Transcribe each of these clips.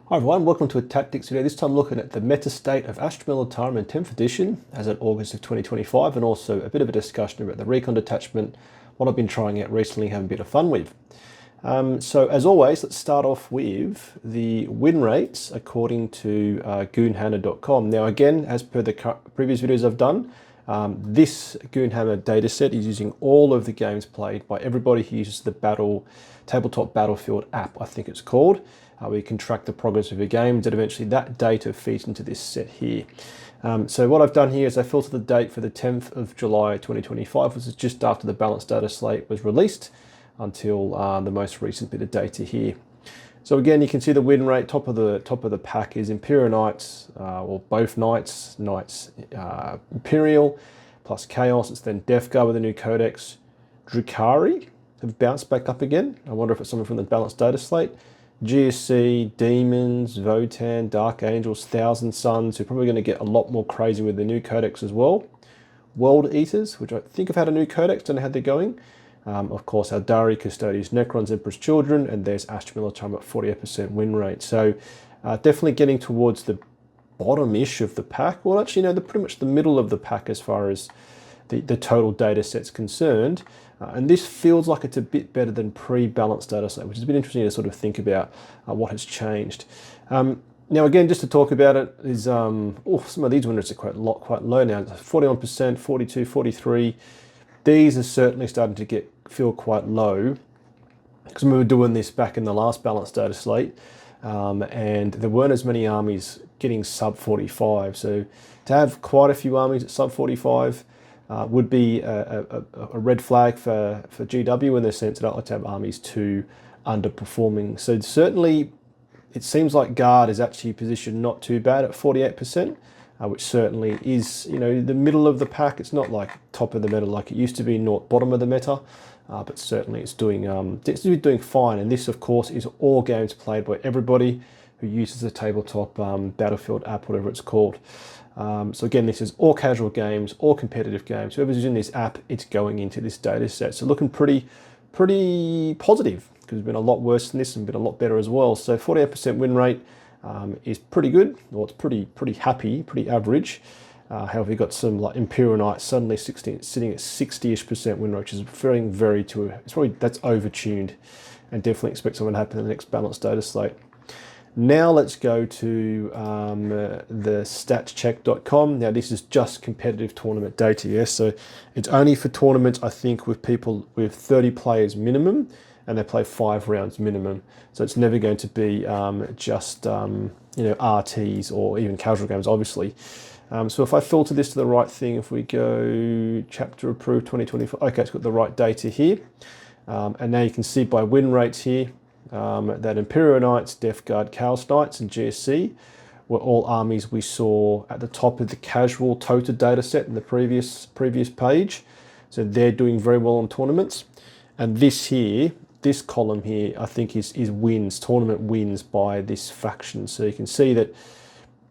Hi everyone, welcome to a tactics video. This time looking at the meta state of Astra Militarum in 10th edition as at August of 2025, and also a bit of a discussion about the Recon detachment, what I've been trying out recently, having a bit of fun with. So as always, let's start off with the win rates according to goonhammer.com. Now again, as per the previous videos I've done, this Goonhammer dataset is using all of the games played by everybody who uses the tabletop battlefield app, I think it's called. Where you can track the progress of your games, and eventually that data feeds into this set here. So what I've done here is I filtered the date for the 10th of July 2025, which is just after the balanced data slate was released, until the most recent bit of data here. So again, you can see the win rate, top of the pack is Imperial Knights, or both Knights Imperial, plus Chaos. It's then Death Guard with a new codex. Drukhari have bounced back up again. I wonder if it's someone from the balanced data slate. GSC, Demons, Votan, Dark Angels, Thousand Suns, who are probably going to get a lot more crazy with the new codex as well. World Eaters, which I think have had a new codex, don't know how they're going. Of course, Eldari, Custodians, Necrons, Emperor's Children, and there's Astra Militarum at 48% win rate. So definitely getting towards the bottom-ish of the pack. Well, actually, no, pretty much the middle of the pack as far as the total data set's concerned. And this feels like it's a bit better than pre-balanced data set, which is a bit interesting to sort of think about what has changed. Now, again, just to talk about it, is some of these winners are quite low now. 41%, 42, 43. These are certainly starting to feel quite low, because we were doing this back in the last balanced data slate, and there weren't as many armies getting sub 45. So to have quite a few armies at sub 45 would be a red flag for GW, in the sense that I like to have armies too underperforming. So certainly it seems like Guard is actually positioned not too bad at 48%, which certainly is, the middle of the pack. It's not like top of the meta like it used to be, not bottom of the meta, but certainly it's doing fine. And this, of course, is all games played by everybody who uses the tabletop battlefield app, whatever it's called. So again, this is all casual games, all competitive games. Whoever's using this app, it's going into this data set. So looking pretty positive, because it's been a lot worse than this and been a lot better as well. So 48% win rate is pretty good, or it's pretty happy, pretty average. However, you've got some like Imperial Knights suddenly sitting at 60-ish% win rate, which is that's overtuned, and definitely expect something to happen in the next balanced data slate. Now let's go to the statscheck.com. Now this is just competitive tournament data, yes? So it's only for tournaments, I think, with people with 30 players minimum, and they play 5 rounds minimum. So it's never going to be just RTs or even casual games, obviously. So if I filter this to the right thing, if we go chapter approved 2024, okay, it's got the right data here. And now you can see by win rates here, that Imperial Knights, Death Guard, Chaos Knights, and GSC were all armies we saw at the top of the casual total data set in the previous page. So they're doing very well on tournaments. And this column here, I think is tournament wins by this faction. So you can see that,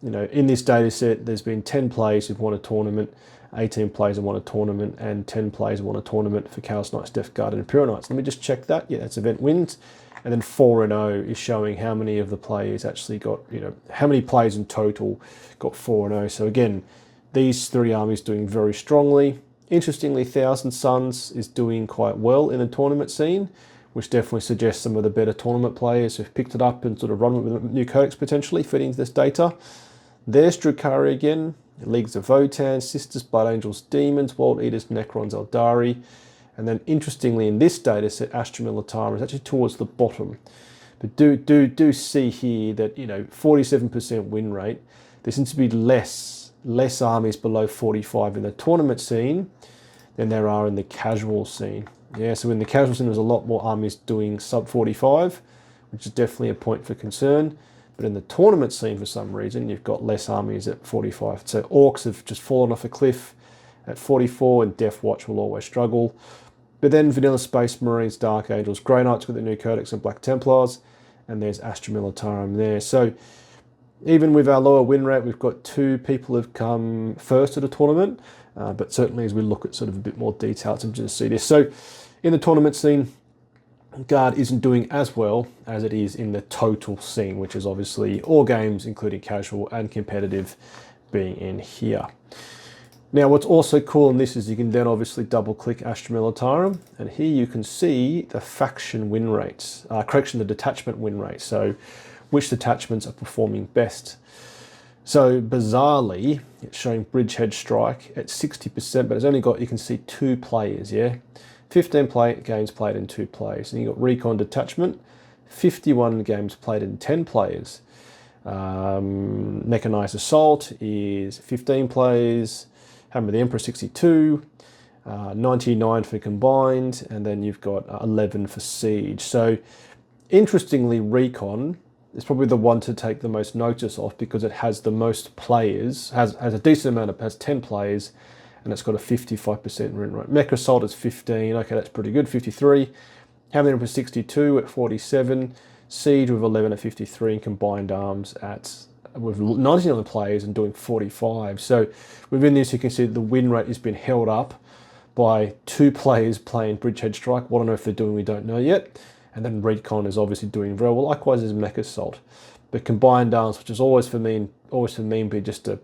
in this data set, there's been 10 players who've won a tournament, 18 players have won a tournament, and 10 players have won a tournament for Chaos Knights, Death Guard, and Imperial Knights. Let me just check that. Yeah, that's event wins. And then 4-0 is showing how many of the players actually got, how many players in total got 4-0. So again, these 3 armies doing very strongly. Interestingly, Thousand Suns is doing quite well in the tournament scene, which definitely suggests some of the better tournament players have picked it up and sort of run with a new codex potentially fitting into this data. There's Drukhari again, Leagues of Votan, Sisters, Blood Angels, Demons, World Eaters, Necrons, Eldari. And then interestingly, in this data set, Astra Militarum is actually towards the bottom. But do see here that, 47% win rate. There seems to be less armies below 45 in the tournament scene than there are in the casual scene. Yeah, so in the casual scene, there's a lot more armies doing sub 45, which is definitely a point for concern. But in the tournament scene, for some reason, you've got less armies at 45. So Orcs have just fallen off a cliff at 44, and Death Watch will always struggle. But then Vanilla Space Marines, Dark Angels, Grey Knights with the new codex, and Black Templars, and there's Astra Militarum there. So even with our lower win rate, we've got 2 people who've come first at a tournament, but certainly as we look at sort of a bit more detail, it's interesting to see this. So in the tournament scene, Guard isn't doing as well as it is in the total scene, which is obviously all games, including casual and competitive, being in here. Now, what's also cool in this is you can then obviously double click Astra Militarum, and here you can see the faction win rates, the detachment win rate. So which detachments are performing best. So bizarrely, it's showing Bridgehead Strike at 60%, but it's only got, you can see 2 players, yeah? 15 games played in 2 players. And you've got Recon Detachment, 51 games played in 10 players. Mechanized Assault is 15 players. Hammer of the Emperor 62, 99 for combined, and then you've got 11 for siege. So interestingly, Recon is probably the one to take the most notice of because it has the most players, has a decent amount of, has 10 players, and it's got a 55% win rate. Mech Assault is 15, okay, that's pretty good, 53. Hammer of the Emperor 62 at 47, Siege with 11 at 53, and Combined Arms at with 19 other players and doing 45. So within this, you can see the win rate has been held up by 2 players playing Bridgehead Strike. What on earth they're doing, we don't know yet. And then Recon is obviously doing very well. Likewise is Mech Assault. But Combined Arms, which is always for me be just a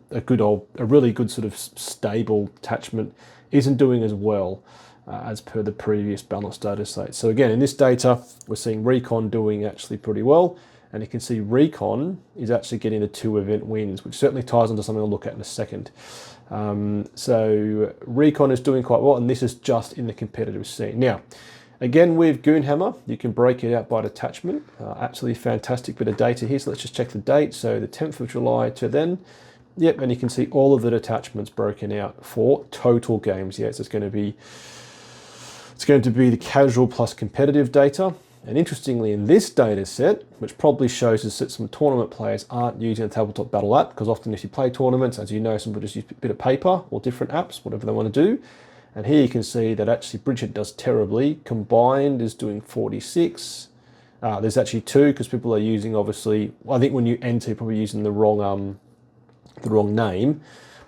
really good sort of stable attachment, isn't doing as well as per the previous balanced data set. So again, in this data, we're seeing Recon doing actually pretty well. And you can see Recon is actually getting the 2 event wins, which certainly ties into something I'll look at in a second. So Recon is doing quite well, and this is just in the competitive scene. Now, again, with Goonhammer, you can break it out by detachment. Absolutely fantastic bit of data here. So let's just check the date. So the 10th of July to then. Yep, and you can see all of the detachments broken out for total games. Yes, it's going to be the casual plus competitive data. And interestingly, in this data set, which probably shows us that some tournament players aren't using the Tabletop Battle app, because often if you play tournaments, as you know, some people just use a bit of paper or different apps, whatever they want to do. And here you can see that actually Bridget does terribly. Combined is doing 46. There's actually 2 because people are using, obviously, I think when you enter, you're probably using the wrong name.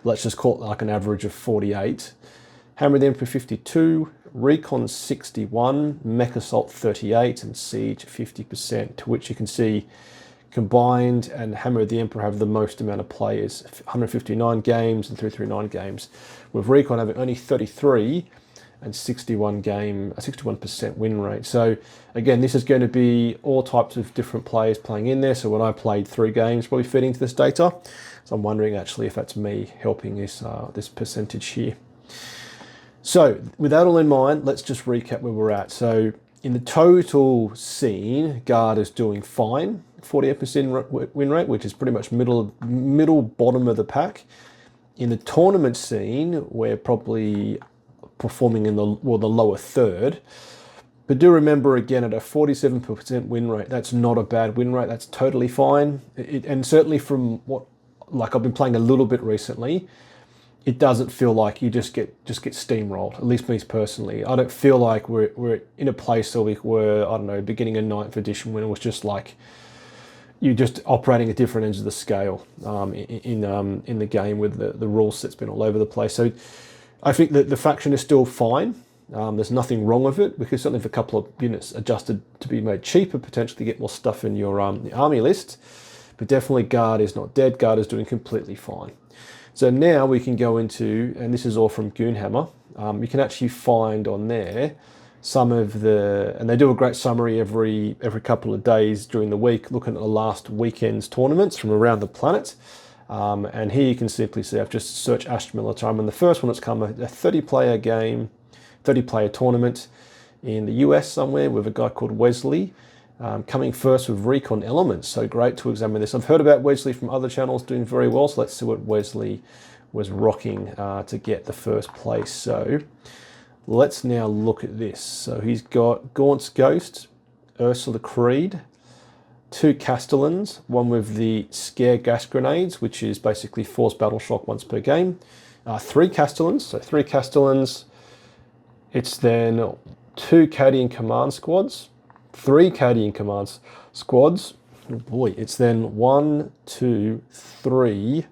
Let's just call it like an average of 48. Hammer of the Emperor 52. Recon 61, Mech Assault 38, and Siege 50%, to which you can see Combined and Hammer of the Emperor have the most amount of players, 159 games and 339 games, with Recon having only 33 and 61% win rate. So again, this is going to be all types of different players playing in there. So when I played 3 games, probably fit into this data. So I'm wondering actually if that's me helping this percentage here. So with that all in mind, let's just recap where we're at. So in the total scene, Guard is doing fine, 48% win rate, which is pretty much middle bottom of the pack. In the tournament scene, we're probably performing in the lower third. But do remember again, at a 47% win rate, that's not a bad win rate. That's totally fine. And certainly from I've been playing a little bit recently, it doesn't feel like you just get steamrolled. At least me personally, I don't feel like we're in a place where we were, I don't know, beginning of 9th edition when it was just like you're just operating at different ends of the scale in the game with the rule set's been all over the place. So I think that the faction is still fine. There's nothing wrong with it. We could certainly have a couple of units adjusted to be made cheaper, potentially get more stuff in your army list. But definitely Guard is not dead. Guard is doing completely fine. So now we can go into, and this is all from Goonhammer, you can actually find on there some of and they do a great summary every couple of days during the week, looking at the last weekend's tournaments from around the planet. And here you can simply see, I've just searched Astra Militarum, and the first one that's come, a 30-player game, 30-player tournament in the US somewhere with a guy called Wesley. Coming first with Recon Elements, so great to examine this. I've heard about Wesley from other channels doing very well, so let's see what Wesley was rocking to get the first place. So let's now look at this. So he's got Gaunt's Ghost, Ursula Creed, 2 Castellans, one with the Scare Gas Grenades, which is basically Force Battle Shock once per game, 3 Castellans, so 3 Castellans. It's then 2 Cadian Command Squads, 3 Cadian Command Squads. Oh boy, it's then 1, 2, 3,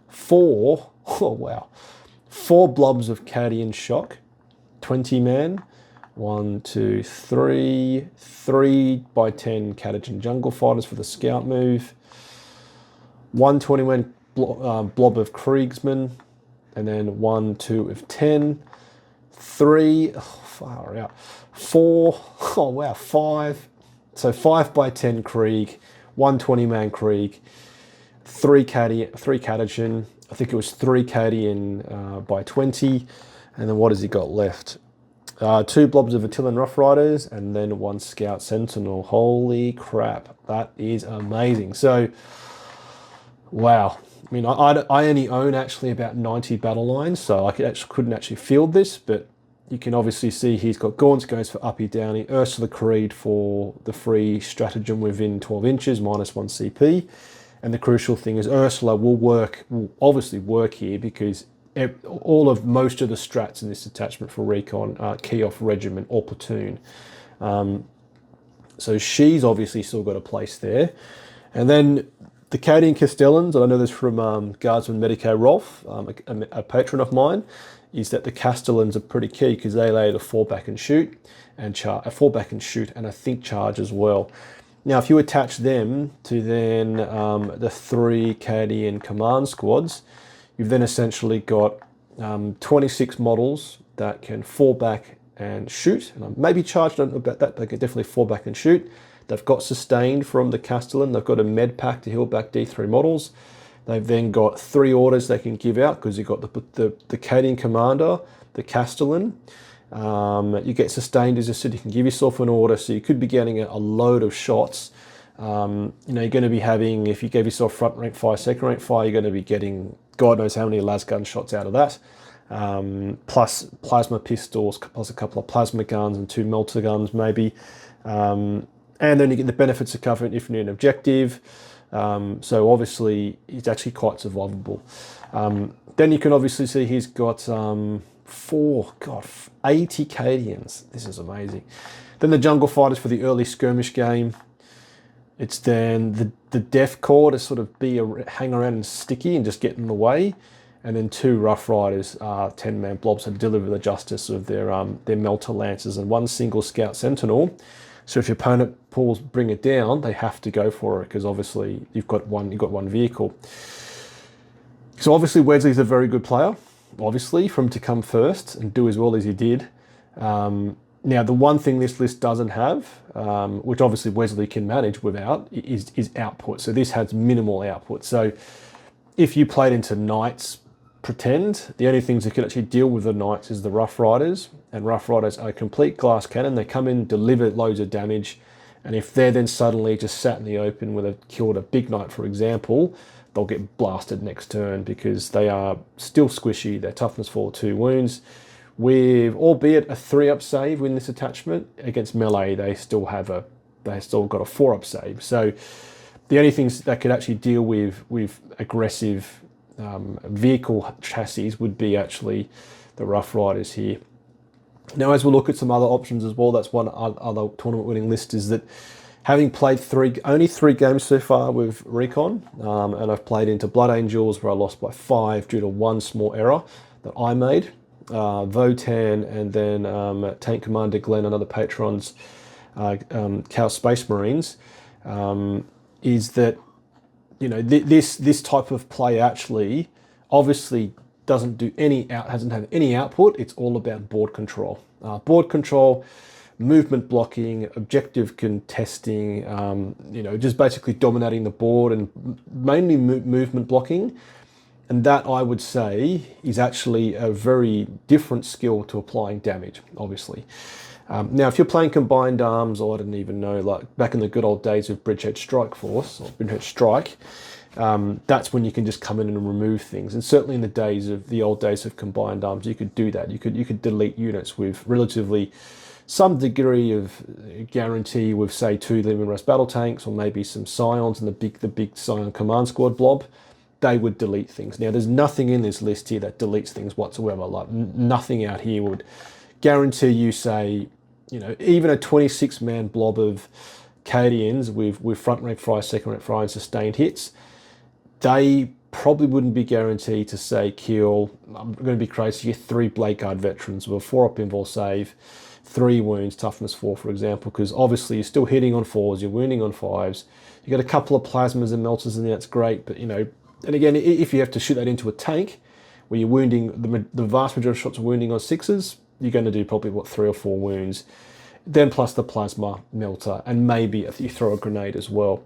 4. Oh wow. 4 blobs of Cadian Shock, 20 man, 1, 2, 3. 3x10 Catagen Jungle Fighters for the scout move. 121 blob of Kriegsmen, and then 1, 2 of 10. 3, oh, far out. 4, oh wow, 5. So 5x10 Krieg, 120-man Krieg, 3 Catagen. I think it was 3 Cadian by 20. And then what has he got left? 2 blobs of Attilan Rough Riders, and then 1 Scout Sentinel. Holy crap, that is amazing. So, wow. I mean, I only own actually about 90 battle lines, so I couldn't actually field this, but you can obviously see he's got Gaunt's goes for Uppy Downy, Ursula Creed for the free stratagem within 12 inches, -1 CP. And the crucial thing is Ursula will obviously work here because most of the strats in this attachment for Recon are key off regiment or platoon. So she's obviously still got a place there. And then the Cadian Castellans, and I know this from Guardsman Medico Rolf, a patron of mine, is that the Castellans are pretty key because they lay the fall back and shoot, and fall back and shoot, and I think charge as well. Now, if you attach them to then the 3 Cadian command squads, you've then essentially got 26 models that can fall back and shoot. And maybe charge, don't know about that, they can definitely fall back and shoot. They've got sustained from the Castellan. They've got a med pack to heal back D3 models. They've then got 3 orders they can give out because you've got the Cadian commander, the Castellan. You get sustained, as I said, you can give yourself an order, so you could be getting a load of shots. You're going to be having, if you gave yourself front rank fire, second rank fire, you're going to be getting God knows how many las gun shots out of that. Plus plasma pistols, plus a couple of plasma guns and 2 melter guns maybe. And then you get the benefits of covering if you need an objective. So obviously it's actually quite survivable. Then you can obviously see he's got 80 Cadians. This is amazing. Then the Jungle Fighters for the early skirmish game. It's then the Death Corps to sort of hang around and sticky and just get in the way. And then 2 Rough Riders, 10-man blobs to deliver the justice of their Melter Lancers, and 1 single Scout Sentinel. So if your opponent bring it down, they have to go for it because obviously you've got one vehicle. So obviously Wesley's a very good player, obviously, for him to come first and do as well as he did. Now, the one thing this list doesn't have, which obviously Wesley can manage without, is output. So this has minimal output. So if you played into Knights, pretend, the only things that could actually deal with the Knights is the Rough Riders, and Rough Riders are a complete glass cannon. They come in, deliver loads of damage, and if they're then suddenly just sat in the open with killed a big Knight, for example, they'll get blasted next turn because they are still squishy. Their toughness 4, 2 wounds. With, albeit a 3-up save in this attachment, against melee, they still got a 4-up save. So the only things that could actually deal with aggressive vehicle chassis would be actually the Rough Riders here. Now, as we'll look at some other options as well, that's one other tournament winning list, is that having played only 3 games so far with Recon, and I've played into Blood Angels where I lost by 5 due to 1 small error that I made. Votan, and then Tank Commander Glenn and other patrons, Chaos Space Marines, is that, you know, this type of play actually obviously hasn't had any output. It's all about board control. Board control, movement blocking, objective contesting, just basically dominating the board, and mainly movement blocking. And that, I would say, is actually a very different skill to applying damage, obviously. Now, if you're playing Combined Arms, or I don't even know, like back in the good old days of Bridgehead Strike Force, or Bridgehead Strike, that's when you can just come in and remove things. And certainly in the old days of Combined Arms, you could do that. You could delete units with relatively some degree of guarantee with, say, 2 Living Rust battle tanks, or maybe some Scions and the big Scion command squad blob. They would delete things. Now, there's nothing in this list here that deletes things whatsoever. Like, nothing out here would guarantee you, say, even a 26-man blob of Cadians with front rank fire, second rank fire, and sustained hits. They probably wouldn't be guaranteed to, say, kill, I'm going to be crazy, 3 Blade Guard veterans with a 4-up invul save, 3 wounds, toughness 4, for example, because obviously you're still hitting on 4s, you're wounding on 5s. You got a couple of plasmas and melters in there, that's great, but you know, and again, if you have to shoot that into a tank, where you're wounding, the vast majority of shots are wounding on 6s, you're going to do probably, what, 3 or 4 wounds. Then plus the plasma melter, and maybe if you throw a grenade as well.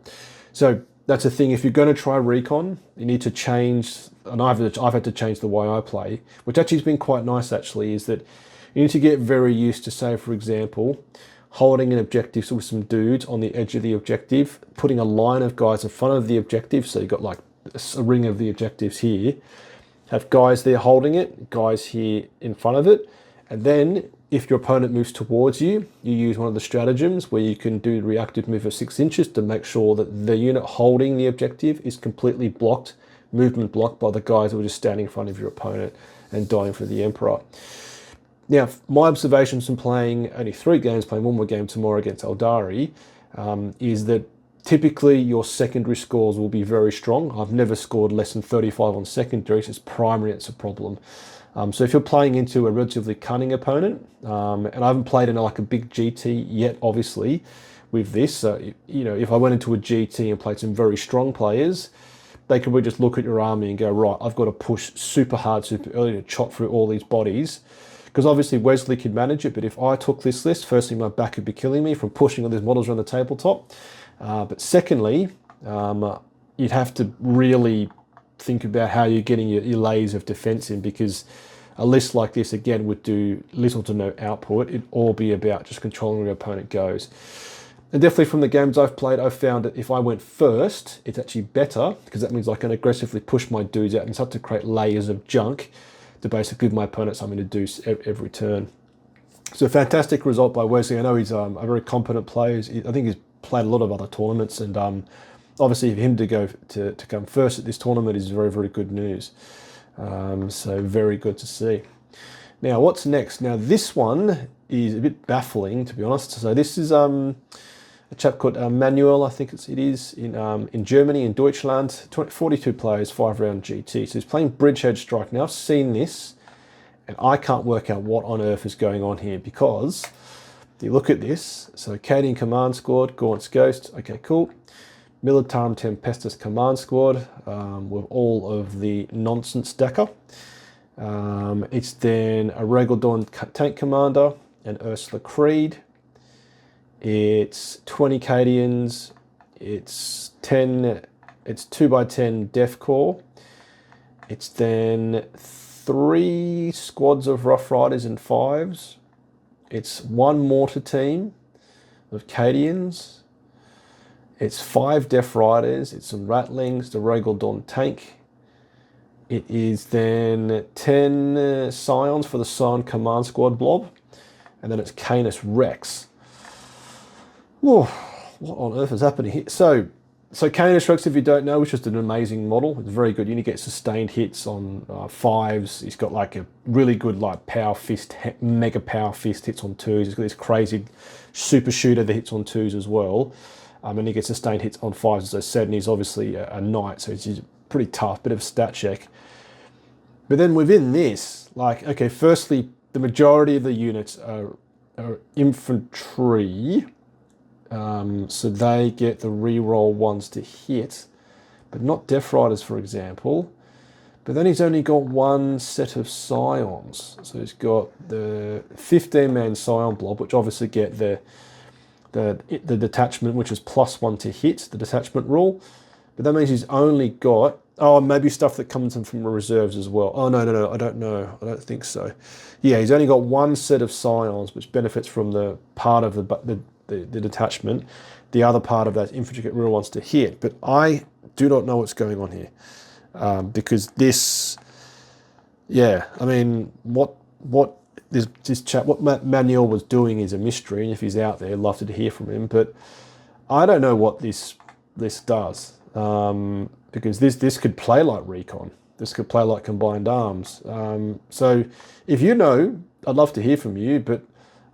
So that's the thing, if you're going to try Recon, you need to change, and I've had to change the way I play, which actually has been quite nice actually, is that you need to get very used to, say, for example, holding an objective with some dudes on the edge of the objective, putting a line of guys in front of the objective, so you've got like a ring of the objectives here, have guys there holding it, guys here in front of it, and then if your opponent moves towards you, you use one of the stratagems where you can do reactive move of 6 inches to make sure that the unit holding the objective is completely blocked, movement blocked by the guys who are just standing in front of your opponent and dying for the Emperor. Now, my observations from playing only 3 games, playing one more game tomorrow against Eldari, is that typically your secondary scores will be very strong. I've never scored less than 35 on secondaries. It's primary, it's a problem. So if you're playing into a relatively cunning opponent, and I haven't played in like a big GT yet, obviously, with this, you know, if I went into a GT and played some very strong players, they could really just look at your army and go, right, I've got to push super hard, super early to chop through all these bodies. Because obviously Wesley could manage it, but if I took this list, firstly, my back would be killing me from pushing all these models around the tabletop. But secondly, you'd have to really think about how you're getting your layers of defense in, because a list like this, again, would do little to no output. It'd all be about just controlling where your opponent goes. And definitely from the games I've played, I've found that if I went first, it's actually better, because that means I can aggressively push my dudes out and start to create layers of junk to basically give my opponent something to do every turn. So a fantastic result by Wesley. I know he's a very competent player. I think he's played a lot of other tournaments, and obviously for him to go to come first at this tournament is very, very good news. So very good to see. Now, what's next? Now, this one is a bit baffling, to be honest. So this is a chap called Manuel, I think it is, in Germany, in Deutschland. 42 players, 5-round GT. So he's playing Bridgehead Strike. Now, I've seen this, and I can't work out what on earth is going on here, because if you look at this, so Cadian Command Squad, Gaunt's Ghost, okay, cool. Militarum Tempestus Command Squad with all of the nonsense stacker. It's then a Regal Tank Commander and Ursula Creed. It's 20 Cadians. It's 2x10 Def Corps. It's then 3 squads of Rough Riders and 5s. It's 1 mortar team of Cadians. It's 5 Death Riders, it's some Ratlings, the Regal Dawn tank. It is then 10 Scions for the Scion Command Squad blob. And then it's Canis Rex. Whoa, what on earth is happening here? So Canis Rex, if you don't know, is just an amazing model. It's very good. You get sustained hits on 5s. He's got like a really good like power fist, mega power fist hits on 2s. He's got this crazy super shooter that hits on 2s as well. And he gets sustained hits on 5s, as I said, and he's obviously a knight, so he's pretty tough, bit of a stat check. But then within this, like, okay, firstly, the majority of the units are infantry, so they get the reroll ones to hit, but not Death Riders, for example. But then he's only got 1 set of Scions. So he's got the 15-man Scion blob, which obviously get the detachment, which is +1 to hit, the detachment rule. But that means he's only got, maybe stuff that comes in from reserves as well. Oh, no, I don't know. I don't think so. Yeah, he's only got 1 set of Scions, which benefits from the part of the detachment. The other part of that infantry get real ones to hit. But I do not know what's going on here. Because this, yeah, I mean, what this chap, what Manuel was doing is a mystery, and if he's out there, I'd love to hear from him. But I don't know what this does, because this could play like Recon. This could play like Combined Arms. So if you know, I'd love to hear from you, but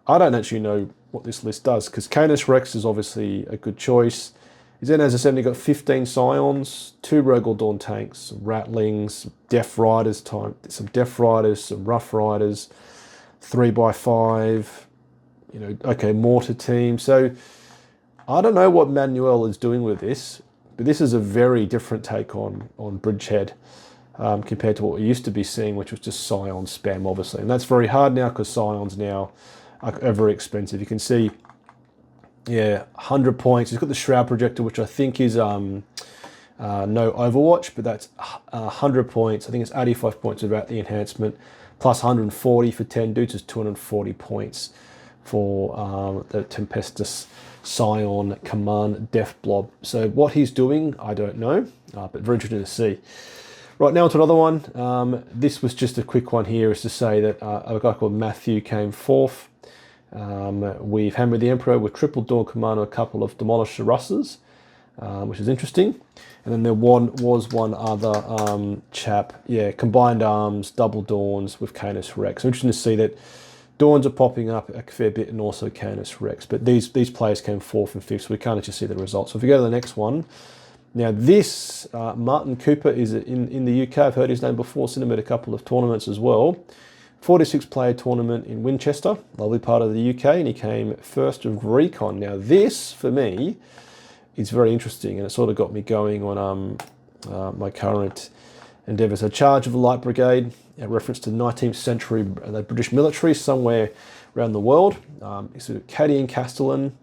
I don't actually know what this list does, because Canis Rex is obviously a good choice. He's then, as I said, he got 15 Scions, 2 Regal Dawn tanks, some Ratlings, some Death Riders, some Rough Riders, 3x5, okay, mortar team. So I don't know what Manuel is doing with this, but this is a very different take on Bridgehead compared to what we used to be seeing, which was just Scion spam, obviously. And that's very hard now because Scions now are very expensive. You can see, yeah, 100 points. He's got the Shroud Projector, which I think is no Overwatch, but that's 100 points. I think it's 85 points without the enhancement, plus 140 for 10 dudes is 240 points for the Tempestus Scion Command Def Blob. So what he's doing, I don't know, but very interesting to see. Right, now to another one. This was just a quick one here, is to say that a guy called Matthew came fourth. We've hammered the Emperor with triple Dawn Command and a couple of Demolisher Russes, which is interesting. And then there was one other chap, yeah, Combined Arms, Double Dawns with Canis Rex. So interesting to see that Dawns are popping up a fair bit and also Canis Rex. But these players came fourth and fifth, so we can't just see the results. So if we go to the next one, now this Martin Cooper is in the UK. I've heard his name before, seen him at a couple of tournaments as well. 46 player tournament in Winchester, lovely part of the UK, and he came first of Recon. Now this, for me, is very interesting, and it sort of got me going on my current endeavours. A charge of the Light Brigade, a reference to 19th century the British military somewhere around the world. It's a Cadian Castellan,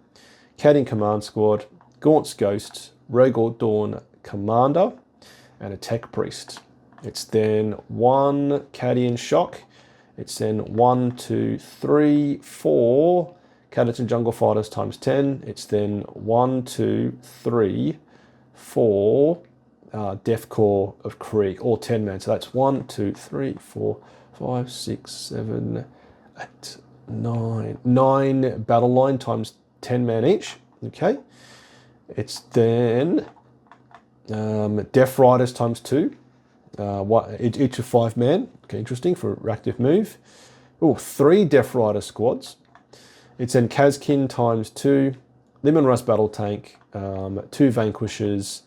Cadian Command Squad, Gaunt's Ghost, Rhaegar Dawn Commander, and a Tech Priest. It's then 1 Cadian Shock. It's then 1, 2, 3, 4 Cadian Jungle Fighters times 10. It's then 1, 2, 3, 4 Def Corps of Krieg, all 10 men. So that's 1, 2, 3, 4, 5, 6, 7, 8, 9. 9 battle line times 10 men each. Okay. It's then Def Riders times 2. Each of 5 men. Okay, interesting for a reactive move. Oh, 3 Def Rider squads. It's then Kazkin times 2, Limon Rust Battle Tank, 2 Vanquishers,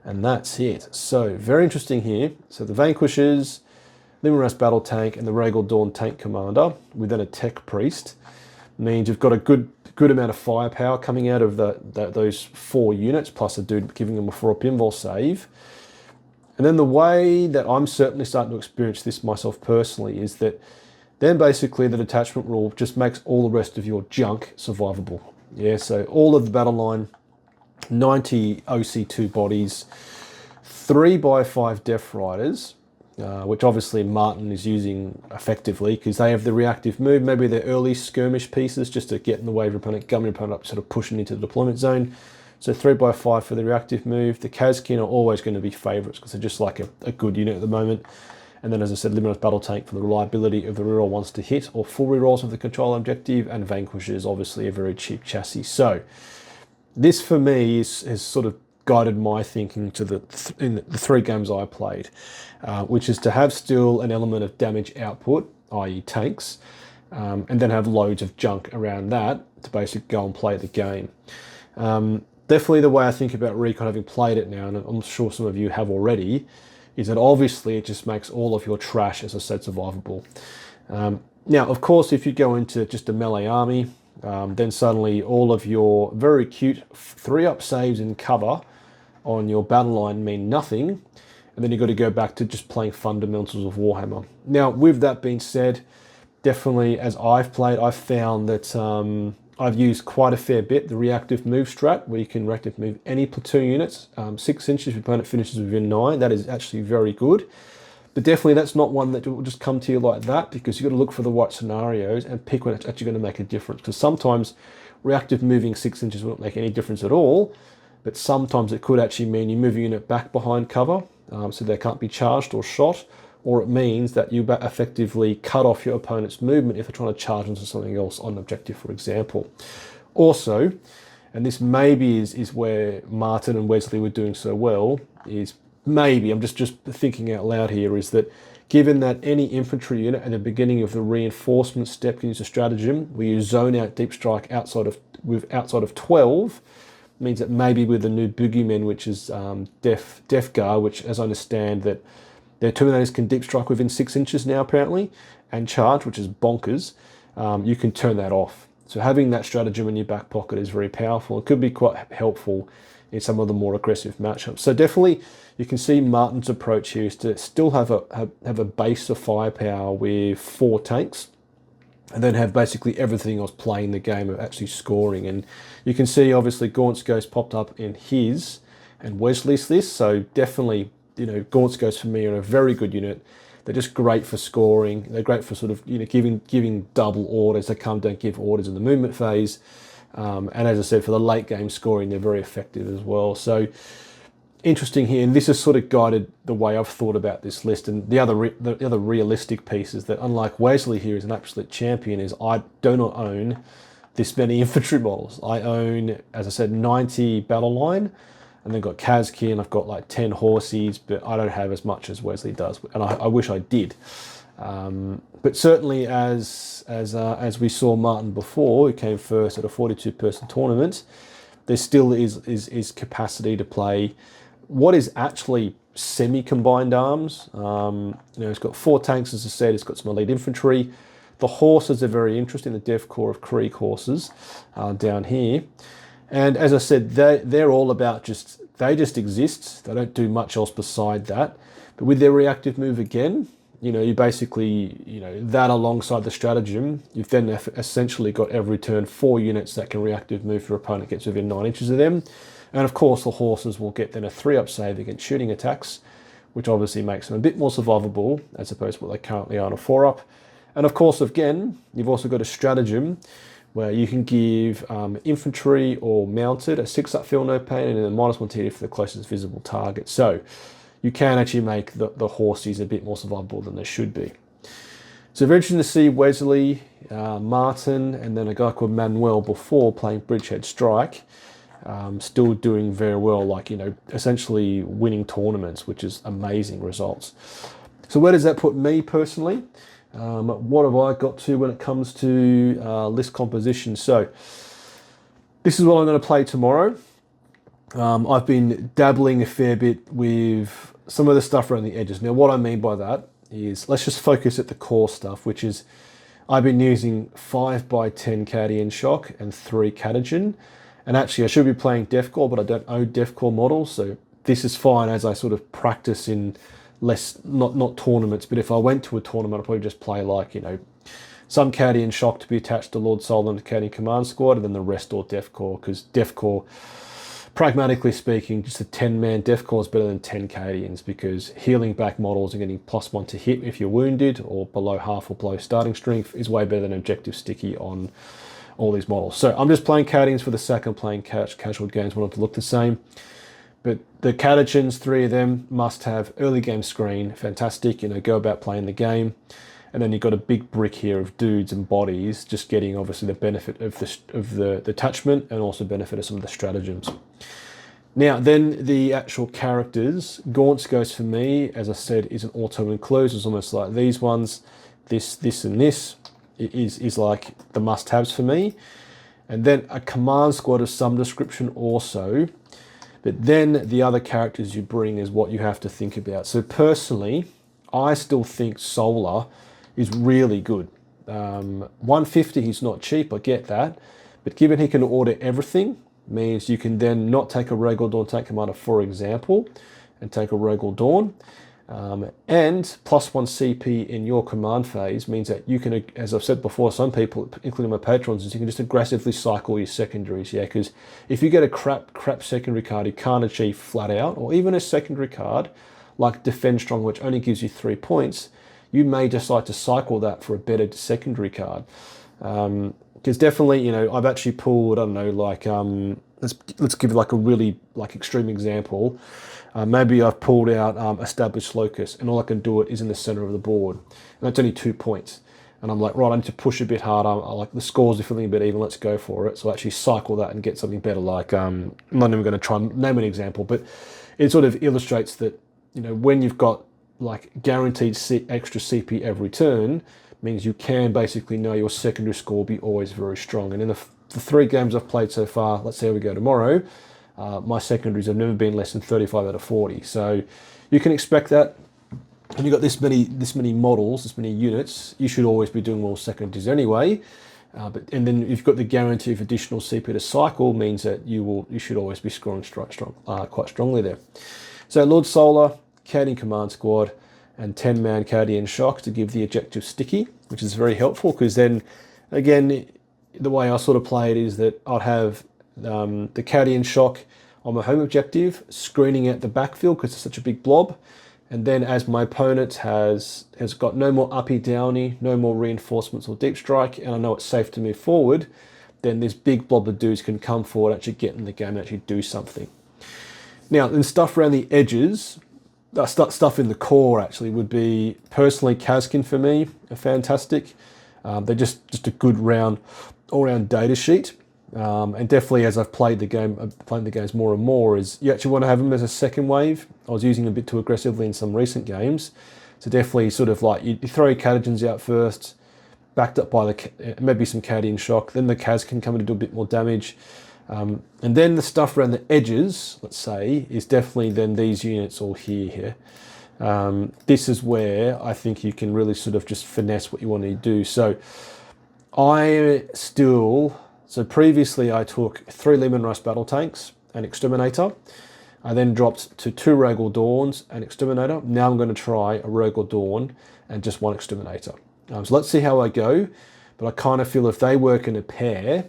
and that's it. So, very interesting here. So the Vanquishers, Limon Rust Battle Tank, and the Rhaegar Dawn Tank Commander, with then a Tech Priest, means you've got a good amount of firepower coming out of those 4 units, plus a dude giving them a 4 pinball save. And then the way that I'm certainly starting to experience this myself personally is that then basically the detachment rule just makes all the rest of your junk survivable. Yeah, so all of the battle line, 90 OC2 bodies, 3x5 Def Riders, which obviously Martin is using effectively because they have the reactive move, maybe they're early skirmish pieces just to get in the way of your opponent, gumming your opponent up, sort of pushing into the deployment zone. So 3x5 for the reactive move. The Kazkin are always going to be favourites because they're just like a good unit at the moment. And then, as I said, Limited Battle Tank for the reliability of the reroll once to hit, or full rerolls of the control objective, and Vanquish is obviously a very cheap chassis. So this for me has sort of guided my thinking to in the 3 games I played, which is to have still an element of damage output, i.e. tanks, and then have loads of junk around that to basically go and play the game. Definitely the way I think about Recon, having played it now, and I'm sure some of you have already, is that obviously it just makes all of your trash, as I said, survivable. Now, of course, if you go into just a melee army, then suddenly all of your very cute 3-up saves in cover on your battle line mean nothing, and then you've got to go back to just playing fundamentals of Warhammer. Now, with that being said, definitely as I've played, I've found that I've used quite a fair bit the reactive move strat, where you can reactive move any platoon units, 6 inches if your opponent finishes within 9. That is actually very good. But definitely that's not one that will just come to you like that, because you've got to look for the right scenarios and pick when it's actually going to make a difference. Because sometimes reactive moving 6 inches won't make any difference at all, but sometimes it could actually mean you move a unit back behind cover, so they can't be charged or shot, or it means that you effectively cut off your opponent's movement if they're trying to charge into something else on an objective, for example. Also, and this maybe is where Martin and Wesley were doing so well, is maybe, I'm just thinking out loud here, is that given that any infantry unit at the beginning of the reinforcement step can use a stratagem where you zone out deep strike outside of 12, means that maybe with the new boogeymen, which is Def Gar, which, as I understand, that their Terminators can deep strike within 6 inches now, apparently, and charge, which is bonkers. You can turn that off. So having that stratagem in your back pocket is very powerful. It could be quite helpful in some of the more aggressive matchups. So definitely you can see Martin's approach here is to still have a base of firepower with 4 tanks, and then have basically everything else playing the game of actually scoring. And you can see obviously Gaunt's Ghost popped up in his and Wesley's list, so definitely, you know, Gaunt's Ghost for me are a very good unit. They're just great for scoring. They're great for sort of, you know, giving double orders. They don't give orders in the movement phase. And as I said, for the late game scoring, they're very effective as well. So interesting here, and this has sort of guided the way I've thought about this list. And the other realistic piece is that, unlike Wesley here is an absolute champion, is I do not own this many infantry models. I own, as I said, 90 battle line, and then got Kazki, and I've got like 10 horses, but I don't have as much as Wesley does, and I wish I did. But certainly, as we saw Martin before, who came first at a 42-person tournament, there still is capacity to play what is actually semi-combined arms. You know, it's got 4 tanks, as I said. It's got some elite infantry. The horses are very interesting. The Death Corps of Krieg horses down here. And as I said, they're all about they just exist. They don't do much else beside that. But with their reactive move again, you know, you basically, you know, that alongside the stratagem, you've then essentially got every turn 4 units that can reactive move if your opponent gets within 9 inches of them. And of course, the horses will get then a 3-up save against shooting attacks, which obviously makes them a bit more survivable as opposed to what they currently are on a 4-up. And of course, again, you've also got a stratagem where you can give infantry or mounted a 6-up feel no pain and then a -1 TD for the closest visible target. So you can actually make the horses a bit more survivable than they should be. So very interesting to see Wesley, Martin, and then a guy called Manuel before playing Bridgehead Strike, still doing very well, like, you know, essentially winning tournaments, which is amazing results. So where does that put me personally? What have I got to when it comes to list composition? So this is what I'm going to play tomorrow. I've been dabbling a fair bit with some of the stuff around the edges. Now, what I mean by that is, let's just focus at the core stuff, which is I've been using 5x10 Cadian Shock and 3 Catagen. And actually, I should be playing Deathcore, but I don't own Deathcore models, so this is fine as I sort of practice in not tournaments, but if I went to a tournament, I'd probably just play, like, you know, some Cadian Shock to be attached to Lord Solon to Cadian Command Squad, and then the rest all Deathcore, because Deathcore, pragmatically speaking, just a 10-man Deathcore is better than 10 Cadians, because healing back models and getting +1 to hit if you're wounded or below half or below starting strength is way better than objective sticky on all these models. So I'm just playing Cadians for the sake of playing casual games, want it to look the same. But the Catagens, 3 of them, must have early game screen, fantastic, you know, go about playing the game. And then you've got a big brick here of dudes and bodies, just getting obviously the benefit of the detachment and also benefit of some of the stratagems. Now, then the actual characters. Gaunt's Ghost for me, as I said, is an auto-enclose. It's almost like these ones, this, and this. It is like the must-haves for me. And then a command squad of some description also. But then the other characters you bring is what you have to think about. So personally, I still think Solar is really good. 150, he's not cheap, I get that. But given he can order everything, means you can then not take a Regal Dawn tank commander, for example, and take a Regal Dawn. And +1 CP in your command phase means that you can, as I've said before, some people, including my patrons, is you can just aggressively cycle your secondaries, yeah, because if you get a crap secondary card you can't achieve flat out, or even a secondary card like Defend Strong, which only gives you 3 points, you may decide to cycle that for a better secondary card. Because definitely, you know, I've actually pulled, I don't know, like, let's give it like a really like extreme example. Maybe I've pulled out Established Locus, and all I can do it is in the center of the board, and that's only 2 points. And I'm like, right, I need to push a bit harder. I like the scores are feeling a bit even. Let's go for it. So I actually cycle that and get something better. Like, I'm not even going to try and name an example, but it sort of illustrates that, you know, when you've got like guaranteed extra CP every turn, means you can basically know your secondary score will be always very strong. And in the 3 games I've played so far, let's see how we go tomorrow. My secondaries have never been less than 35 out of 40. So you can expect that. And you've got this many models, this many units, you should always be doing well secondaries anyway. And then you've got the guarantee of additional CP to cycle, means that you should always be scoring quite strongly there. So Lord Solar, Canadian Command Squad, and 10-man Canadian Shock to give the objective sticky, which is very helpful, because then, again, the way I sort of play it is that I'd have the Canadian Shock on my home objective, screening out the backfield because it's such a big blob. And then as my opponent has got no more uppy downy, no more reinforcements or deep strike, and I know it's safe to move forward, then this big blob of dudes can come forward, actually get in the game and actually do something. Now, then stuff around the edges, stuff in the core actually would be, personally, Kazkin for me are fantastic. They're just a good all-round data sheet. And definitely, as I've played the games more and more, is you actually want to have them as a second wave. I was using them a bit too aggressively in some recent games. So definitely sort of like you throw your Catagens out first, backed up by maybe some Canadian Shock, then the Kaz can come in to do a bit more damage. And then the stuff around the edges, let's say, is definitely then these units all here. This is where I think you can really sort of just finesse what you want to do. So previously I took 3 Lehman Russ battle tanks and Exterminator. I then dropped to 2 Rogal Dawns and Exterminator. Now I'm going to try a Rogal Dawn and just 1 Exterminator. So let's see how I go. But I kind of feel if they work in a pair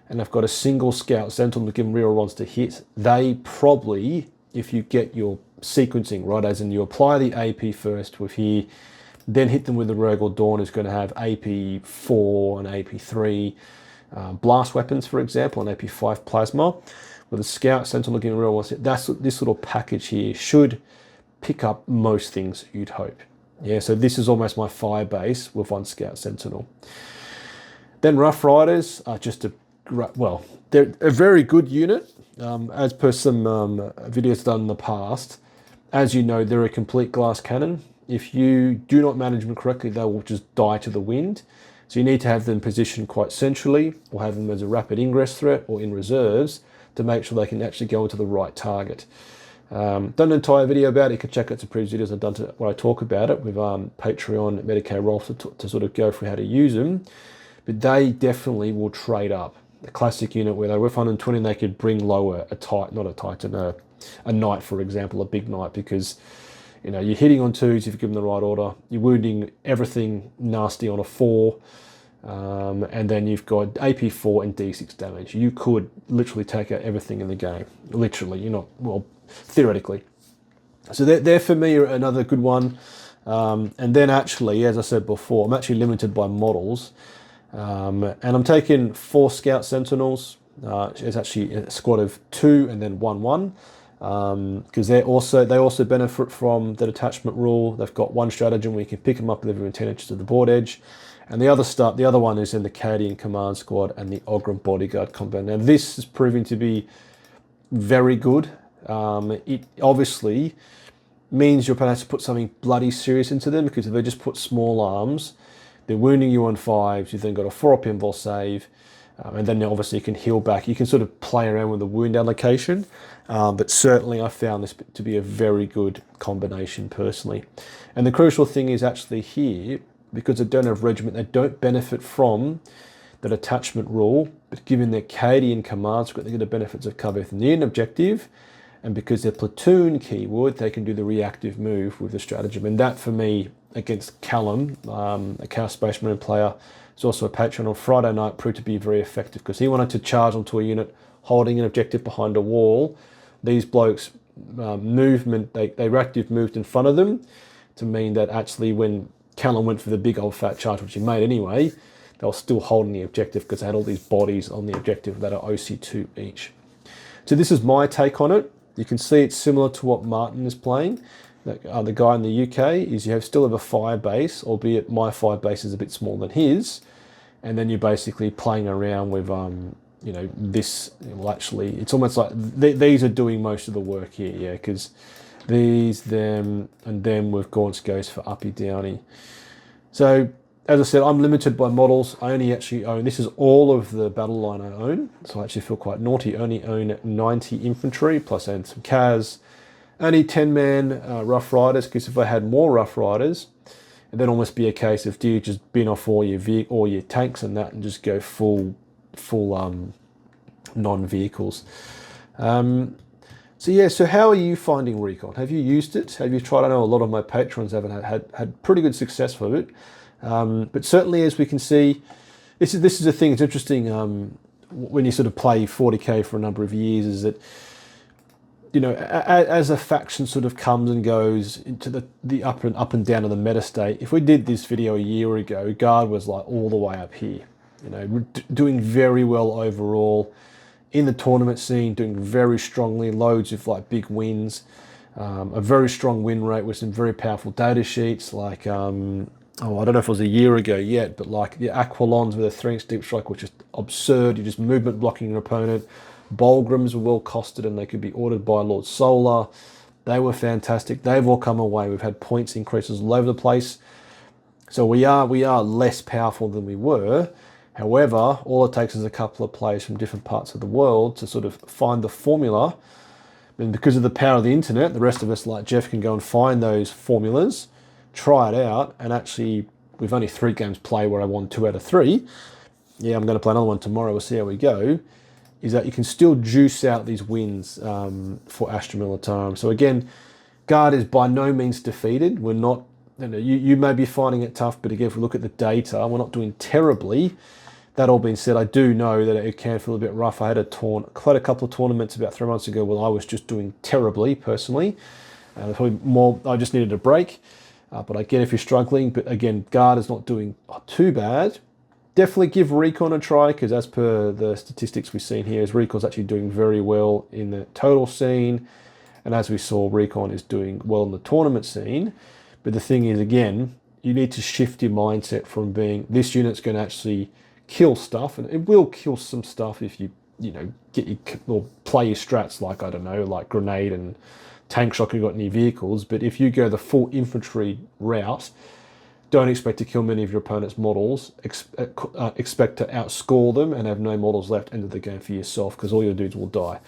and I've got a single Scout Sentinel to give them real rods to hit, they probably, if you get your sequencing right, as in you apply the AP first with here, then hit them with the Rogal Dawn, who's going to have AP 4 and AP 3 blast weapons, for example, and AP 5 plasma, with a Scout Sentinel looking real well. This little package here should pick up most things, you'd hope. Yeah, so this is almost my fire base with 1 Scout Sentinel. Then Rough Riders are just they're a very good unit, as per some videos done in the past. As you know, they're a complete glass cannon. If you do not manage them correctly, they will just die to the wind. So you need to have them positioned quite centrally, or have them as a rapid ingress threat or in reserves to make sure they can actually go into the right target. Done an entire video about it. You can check out some previous videos I've done where I talk about it with Patreon, Medicaid Rolf to sort of go through how to use them. But they definitely will trade up. The classic unit where they were 120 and they could bring lower a knight, for example, a big knight, because you're hitting on 2s if you give them the right order. You're wounding everything nasty on a 4. And then you've got AP 4 and D6 damage. You could literally take out everything in the game. Literally, theoretically. So they're for me another good one. And then actually, as I said before, I'm actually limited by models. And I'm taking 4 Scout Sentinels. It's actually a squad of 2 and then 1/1. Because they also benefit from the detachment rule. They've got 1 stratagem where you can pick them up within 10 inches of the board edge. And the other one is in the Canadian Command Squad and the Ogrim Bodyguard combo. Now this is proving to be very good. It obviously means your opponent has to put something bloody serious into them, because if they just put small arms, they're wounding you on 5s. You've then got a 4-up pinball save. And then obviously you can heal back. You can sort of play around with the wound allocation. But certainly I found this to be a very good combination personally. And the crucial thing is actually here, because they don't have regiment, they don't benefit from the detachment rule, but given their Canadian Command Squad, they get the benefits of cover from the end objective, and because they're platoon keyword, they can do the reactive move with the stratagem. And that for me, against Callum, a Chaos Space Marine player, is also a patron on Friday night, proved to be very effective, because he wanted to charge onto a unit holding an objective behind a wall. These blokes they reactive moved in front of them, to mean that actually when Callum went for the big old fat charge, which he made anyway, they were still holding the objective because they had all these bodies on the objective that are OC2 each. So this is my take on it. You can see it's similar to what Martin is playing. The guy in the UK is you still have a fire base, albeit my fire base is a bit smaller than his, and then you're basically playing around with this. Well, actually, it's almost like these are doing most of the work here, yeah, because these, them, and them with Gaunt's goes for uppy downy. So, as I said, I'm limited by models. I only actually own, this is all of the battle line I own, so I actually feel quite naughty. I only own 90 infantry, plus I own some Kaz. Only 10-man Rough Riders, because if I had more Rough Riders, and then almost be a case of do you just bin off all your tanks and that and just go full non-vehicles. So yeah, so how are you finding Recon? Have you used it? Have you tried? I know a lot of my patrons haven't had pretty good success with it, but certainly as we can see, this is a thing. It's interesting when you sort of play 40k for a number of years, is that, you know, as a faction sort of comes and goes into the up and down of the meta state. If we did this video a year ago, Guard was like all the way up here, you know, doing very well overall in the tournament scene, doing very strongly, loads of like big wins, a very strong win rate with some very powerful data sheets like, oh, I don't know if it was a year ago yet, but like the Aquilons with a 3-inch deep strike, which is absurd. You're just movement blocking your opponent. Bolgrams were well costed and they could be ordered by Lord Solar. They were fantastic. They've all come away. We've had points increases all over the place. So we are less powerful than we were. However, all it takes is a couple of players from different parts of the world to sort of find the formula. And because of the power of the internet, the rest of us like Jeff can go and find those formulas, try it out, and actually, we've only 3 games played where I won 2 out of 3. Yeah, I'm going to play another one tomorrow. We'll see how we go. Is that you can still juice out these wins for Astra Militarum. So again, Guard is by no means defeated. We're not, you know, you may be finding it tough, but again, if we look at the data, we're not doing terribly. That all being said, I do know that it can feel a bit rough. I had quite a couple of tournaments about 3 months ago where I was just doing terribly personally. Probably more, I just needed a break. But again, if you're struggling, but again, Guard is not doing too bad. Definitely give Recon a try, because as per the statistics we've seen here, is Recon's actually doing very well in the total scene. And as we saw, Recon is doing well in the tournament scene. But the thing is, again, you need to shift your mindset from being, this unit's going to actually kill stuff, and it will kill some stuff if you know, play your strats like, I don't know, like grenade and tank shock, you've got any vehicles. But if you go the full infantry route, don't expect to kill many of your opponent's models. Expect to outscore them and have no models left into the game for yourself, because all your dudes will die.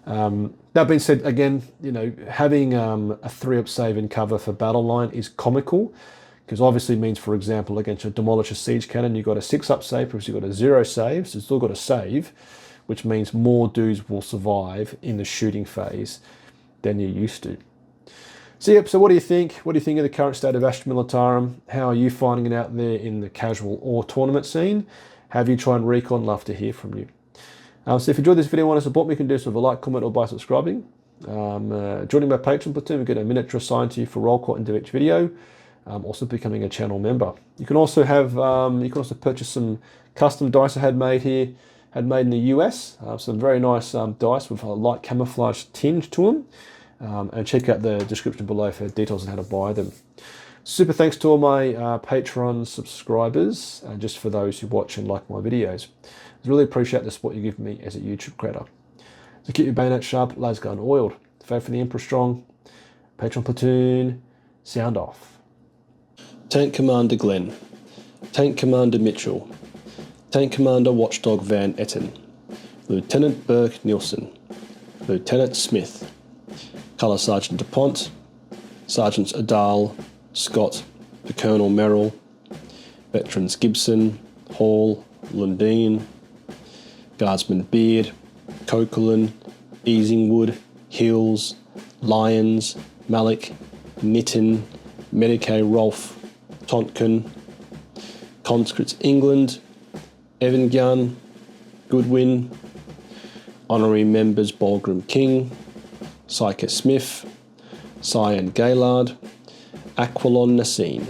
That being said, again, you know, having a 3-up save in cover for battle line is comical, because obviously it means, for example, against a Demolisher Siege Cannon, you've got a 6-up save because you've got a 0 save, so you've still got a save, which means more dudes will survive in the shooting phase than you used to. So yep, so what do you think? What do you think of the current state of Astra Militarum? How are you finding it out there in the casual or tournament scene? Have you tried Recon? Love to hear from you. So if you enjoyed this video and want to support me, you can do so with a like, comment, or by subscribing. Joining my Patreon platoon, we get a miniature assigned to you for roll call into each video, or simply becoming a channel member. You can also have, you can also purchase some custom dice I had made in the US. Some very nice dice with a light camouflage tinge to them. And check out the description below for details on how to buy them. Super thanks to all my Patreon subscribers, and just for those who watch and like my videos. I really appreciate the support you give me as a YouTube creator. So keep your bayonet sharp, laser gun oiled. Faith for the Emperor strong. Patreon platoon, sound off. Tank Commander Glenn. Tank Commander Mitchell. Tank Commander Watchdog Van Etten. Lieutenant Burke Nielsen. Lieutenant Smith. Colour Sergeant DuPont, Sergeants Adal, Scott, the Colonel Merrill, Veterans Gibson, Hall, Lundeen, Guardsman Beard, Coquelin, Easingwood, Hills, Lyons, Malik, Nitton, Medicae Rolfe, Tontkin, Conscripts England, Evangun, Goodwin, Honorary Members Bolgram King, Psyker Smith, Cyan Gaylard, Aquilon Nassim.